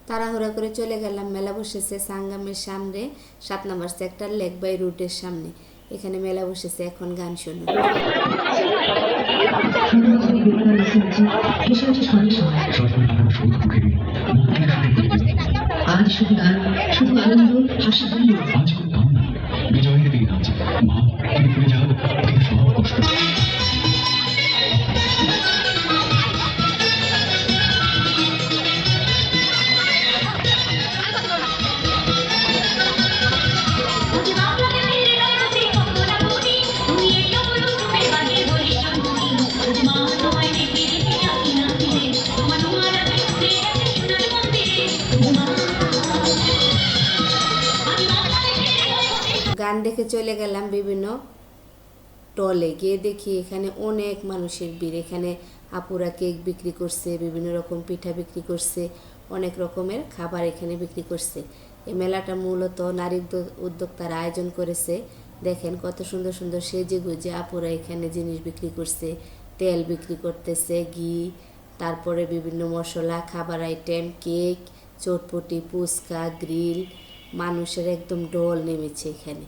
তাড়াহুড়া করে চলে গেলাম। মেলা বসেছে সাঙ্গামের সামনে, 7 নম্বর সেক্টর লেক বাই রুটের সামনে। এখানে মেলা বসেছে, এখন গান শুনুন। আজ শুধু গান, শুধু আনন্দ, হাসি আজ কোনো কামনা, বিজয়ের দিন আজ মা, তুমি ভুলে যাও সব কষ্ট। গান দেখে চলে গেলাম বিভিন্ন টলে। গিয়ে দেখি এখানে অনেক মানুষের ভিড়। এখানে আপুরা কেক বিক্রি করছে, বিভিন্ন রকম পিঠা বিক্রি করছে, অনেক রকমের খাবার এখানে বিক্রি করছে। এই মেলাটা মূলত নারী উদ্যোক্তারা আয়োজন করেছে। দেখেন কত সুন্দর সুন্দর সেজে গুজে আপুরা এখানে জিনিস বিক্রি করছে। তেল বিক্রি করতেছে, ঘি, তারপরে বিভিন্ন মশলা, খাবার আইটেম, কেক, চটপটি, ফুচকা, গ্রিল। মানুষের একদম ঢল নেমেছে এখানে।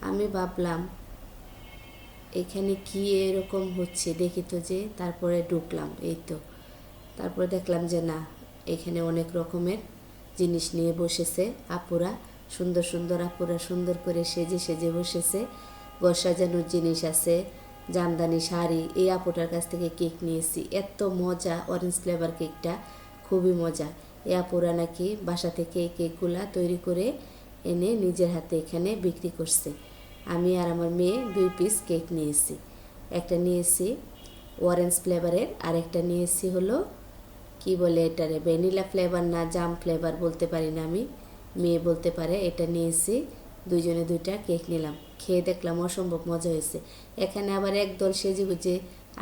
আমি ভাবলাম এখানে কি এরকম হচ্ছে দেখি তো, যে তারপরে ঢুকলাম। এই তো তারপরে দেখলাম যে না, এখানে অনেক রকমের জিনিস নিয়ে বসেছে আপুরা। সুন্দর সুন্দর আপুরা সুন্দর করে সেজে সেজে বসেছে। ঘর সাজানোর জিনিস আছে, জামদানি শাড়ি। এই আপুটার কাছ থেকে কেক নিয়েছি, এত মজা। অরেঞ্জ ফ্লেভার কেকটা খুবই মজা। এই আপুরা নাকি বাসা থেকে এই কেকগুলা তৈরি করে এনে নিজের হাতে এখানে বিক্রি করছে। আমি আর আমার মেয়ে 2 পিস কেক নিয়েছি। একটা নিয়েছি অরেঞ্জ ফ্লেভারের, আর একটা নিয়েছি হলো কি বলে এটারে, ভ্যানিলা ফ্লেভার না জাম ফ্লেভার বলতে পারি না আমি, মেয়ে বলতে পারে। এটা নিয়েছি, দুইজনে 2টা কেক নিলাম। খেয়ে দেখলাম অসম্ভব মজা হয়েছে। এখানে আবার একদল সেজেগুজে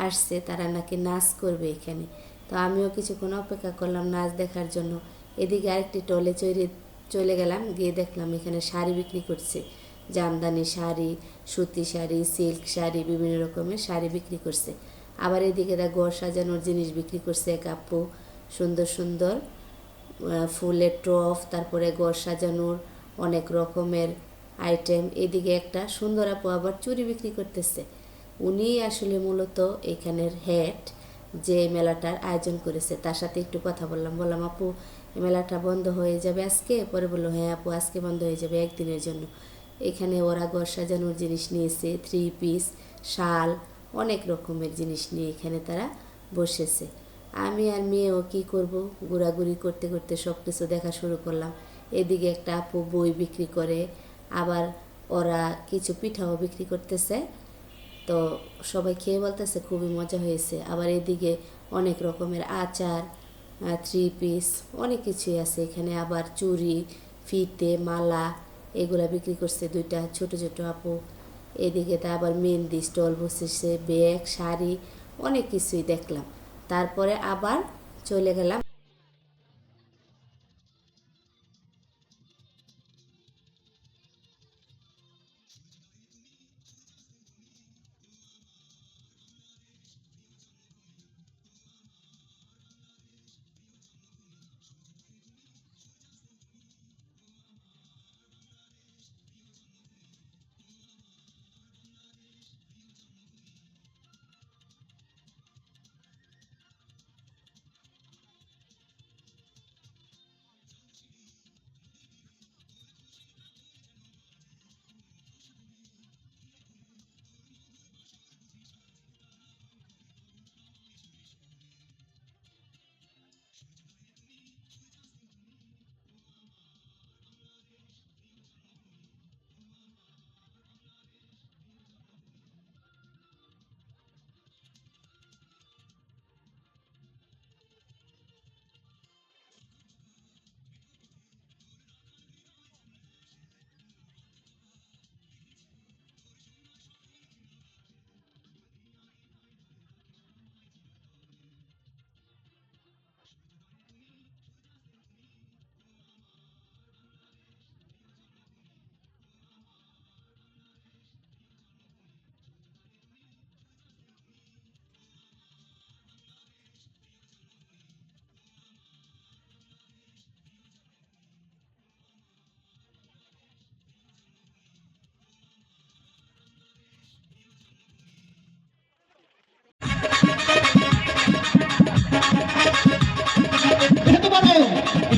আসছে, তারা নাকি নাচ করবে এখানে। তো আমিও কিছুক্ষণ অপেক্ষা করলাম নাচ দেখার জন্য। এদিকে আরেকটি টলে চলে গেলাম। গিয়ে দেখলাম এখানে শাড়ি বিক্রি করছে, জামদানি শাড়ি, সুতি শাড়ি, সিল্ক শাড়ি, বিভিন্ন রকমের শাড়ি বিক্রি করছে। আবার এদিকে তার ঘর সাজানোর জিনিস বিক্রি করছে এক আপু। সুন্দর সুন্দর ফুলের টপ, তারপরে ঘর সাজানোর অনেক রকমের আইটেম। এদিকে একটা সুন্দর আপু আবার চুড়ি বিক্রি করতেছে। উনি আসলে মূলত এখানের হেড, যে মেলাটার আয়োজন করেছে। তার সাথে একটু কথা বললাম আপু মেলাটা বন্ধ হয়ে যাবে আজকে? পরে বললো হ্যাঁ আপু আজকে বন্ধ হয়ে যাবে, একদিনের জন্য। এখানে ওরা ঘর সাজানোর জিনিস নিয়েছে, 3 পিস, শাল, অনেক রকমের জিনিস নিয়ে এখানে তারা বসেছে। আমি আর মেয়েও কী করব, ঘোরাঘুরি করতে করতে সব কিছু দেখা শুরু করলাম। এদিকে একটা আপু বই বিক্রি করে, আবার ওরা কিছু পিঠাও বিক্রি করতেছে। তো সবাই খেয়ে বলতেছে খুবই মজা হয়েছে। আবার এদিকে অনেক রকমের আচার, 3 পিস, অনেক কিছুই আছে এখানে। আবার চুড়ি, ফিতে, মালা, এগুলা বিক্রি করছে 2টা ছোট ছোট আপু। এদিকে তা আবার মেহেন্দি স্টল বসেছে, ব্যাগ, শাড়ি, অনেক কিছুই দেখলাম। তারপরে আবার চলে গেলাম।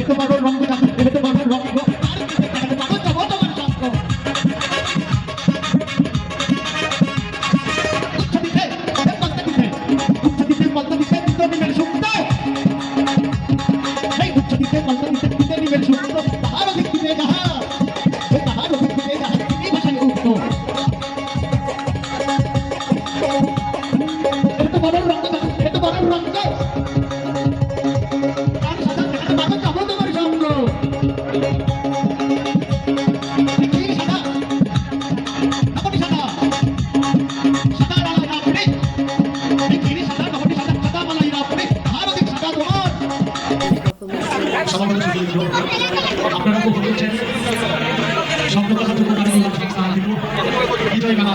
এটা বড় রঙ দেখো, এটা বড় রঙ গো, আর কি দেখো যাবো তোমার সঙ্গ। উচ্চদিতে মধ্যদিতে দ্বিতীয় নিমের সুপ্ত, এই উচ্চদিতে মধ্যদিতে দ্বিতীয় নিমের সুপ্ত, তাহার অধিক যাহা, তাহার অধিক যাহা এই ভাষায় উক্ত। এটা বড় রঙ দেখো, এটা বড় রঙ গো, আর সাদা দেখো যাবো তোমার সঙ্গ। কি সাদা, আপনি সাদা, সাদা লাল আপনি, এই কি সাদা আপনি সাদা, সাদা মালাই আপনি, তাহার অধিক সাদা তোমার। রকমের আপনারা তো বলেছেন শব্দ কথা তো কারণ বিজয় গানা